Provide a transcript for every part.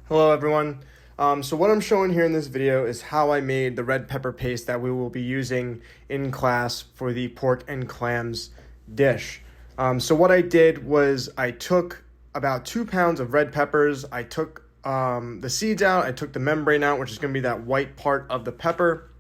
Hello everyone. So what I'm showing here in this video is how I made the red pepper paste that we will be using in class for the pork and clams dish. So what I did was I took about 2 pounds of red peppers. I took the seeds out, I took the membrane out, which is going to be that white part of the pepper.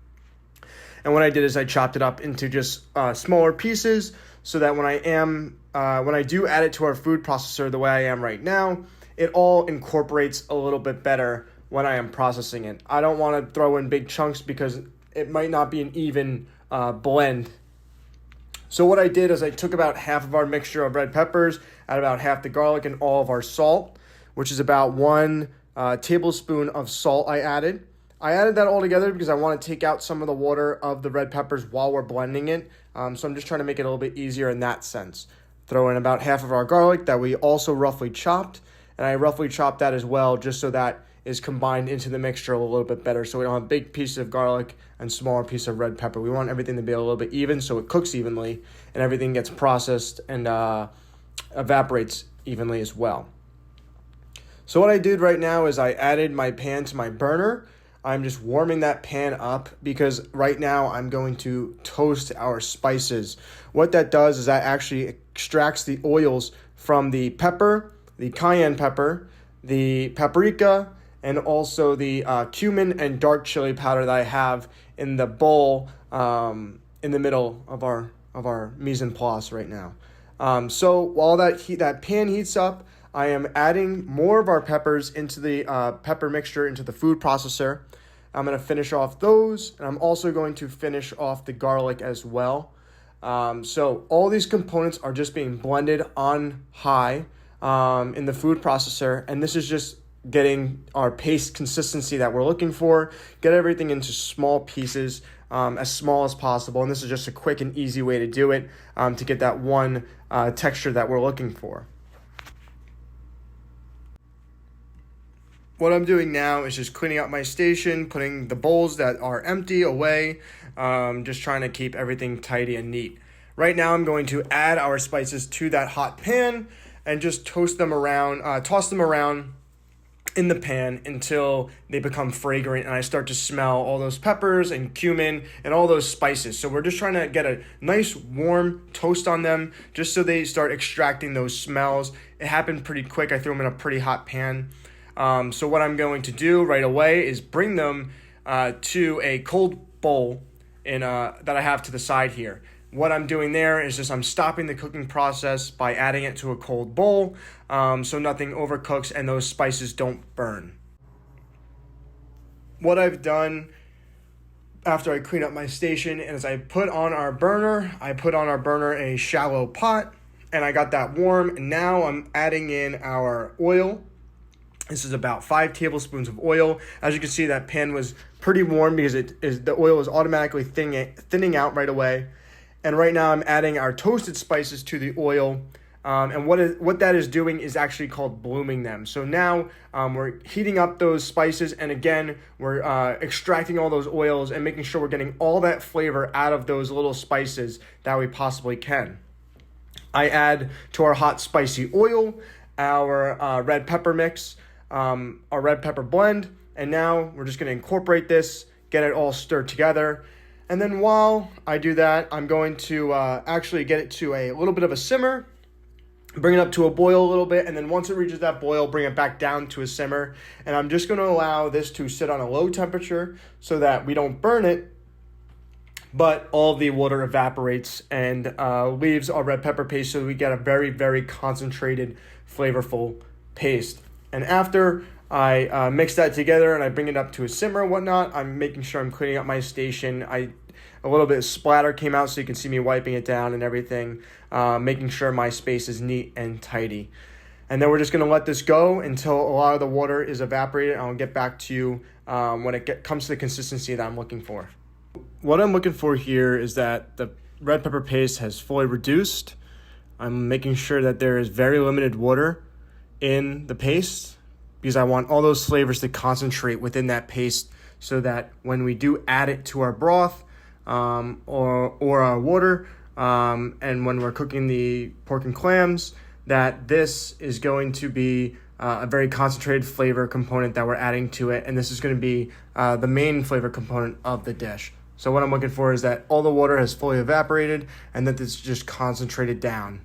And what I did is I chopped it up into just smaller pieces so that when I do add it to our food processor the way I am right now, it all incorporates a little bit better when I am processing it. I don't want to throw in big chunks because it might not be an even blend. So what I did is I took about half of our mixture of red peppers, add about half the garlic and all of our salt, which is about 1 tablespoon of salt I added. I added that all together because I want to take out some of the water of the red peppers while we're blending it. So I'm just trying to make it a little bit easier in that sense. Throw in about half of our garlic that we also roughly chopped. And I roughly chopped that as well, just so that is combined into the mixture a little bit better. So we don't have big pieces of garlic and smaller piece of red pepper. We want everything to be a little bit even so it cooks evenly and everything gets processed and evaporates evenly as well. So what I did right now is I added my pan to my burner. I'm just warming that pan up because right now I'm going to toast our spices. What that does is that actually extracts the oils from the pepper, the cayenne pepper, the paprika, and also the cumin and dark chili powder that I have in the bowl in the middle of our mise en place right now. So while that pan heats up, I am adding more of our peppers into the pepper mixture into the food processor. I'm going to finish off those, and I'm also going to finish off the garlic as well. So all these components are just being blended on high in the food processor, and this is just getting our paste consistency that we're looking for. Get everything into small pieces, as small as possible, and this is just a quick and easy way to do it to get that one texture that we're looking for. What I'm doing now is just cleaning up my station, putting the bowls that are empty away, just trying to keep everything tidy and neat. Right now I'm going to add our spices to that hot pan and just toss them around in the pan until they become fragrant and I start to smell all those peppers and cumin and all those spices. So we're just trying to get a nice warm toast on them just so they start extracting those smells. It happened pretty quick. I threw them in a pretty hot pan. So what I'm going to do right away is bring them to a cold bowl that I have to the side here. What I'm doing there is just I'm stopping the cooking process by adding it to a cold bowl so nothing overcooks and those spices don't burn. What I've done after I clean up my station is I put on our burner a shallow pot and I got that warm, and now I'm adding in our oil. This is about 5 tablespoons of oil. As you can see, that pan was pretty warm because the oil is automatically thinning out right away. And right now I'm adding our toasted spices to the oil. And what that is doing is actually called blooming them. So now we're heating up those spices. And again, we're extracting all those oils and making sure we're getting all that flavor out of those little spices that we possibly can. I add to our hot spicy oil our red pepper mix, our red pepper blend. And now we're just going to incorporate this, get it all stirred together. And then while I do that, I'm going to actually get it to a little bit of a simmer, bring it up to a boil a little bit, and then once it reaches that boil, bring it back down to a simmer. And I'm just going to allow this to sit on a low temperature so that we don't burn it, but all the water evaporates and leaves our red pepper paste so we get a very, very concentrated, flavorful paste. And after I mix that together and I bring it up to a simmer and whatnot, I'm making sure I'm cleaning up my station. A little bit of splatter came out so you can see me wiping it down and everything, making sure my space is neat and tidy. And then we're just going to let this go until a lot of the water is evaporated. I'll get back to you when it comes to the consistency that I'm looking for. What I'm looking for here is that the red pepper paste has fully reduced. I'm making sure that there is very limited water in the paste because I want all those flavors to concentrate within that paste so that when we do add it to our broth or our water and when we're cooking the pork and clams, that this is going to be a very concentrated flavor component that we're adding to it, and this is going to be the main flavor component of the dish. So what I'm looking for is that all the water has fully evaporated and that it's just concentrated down.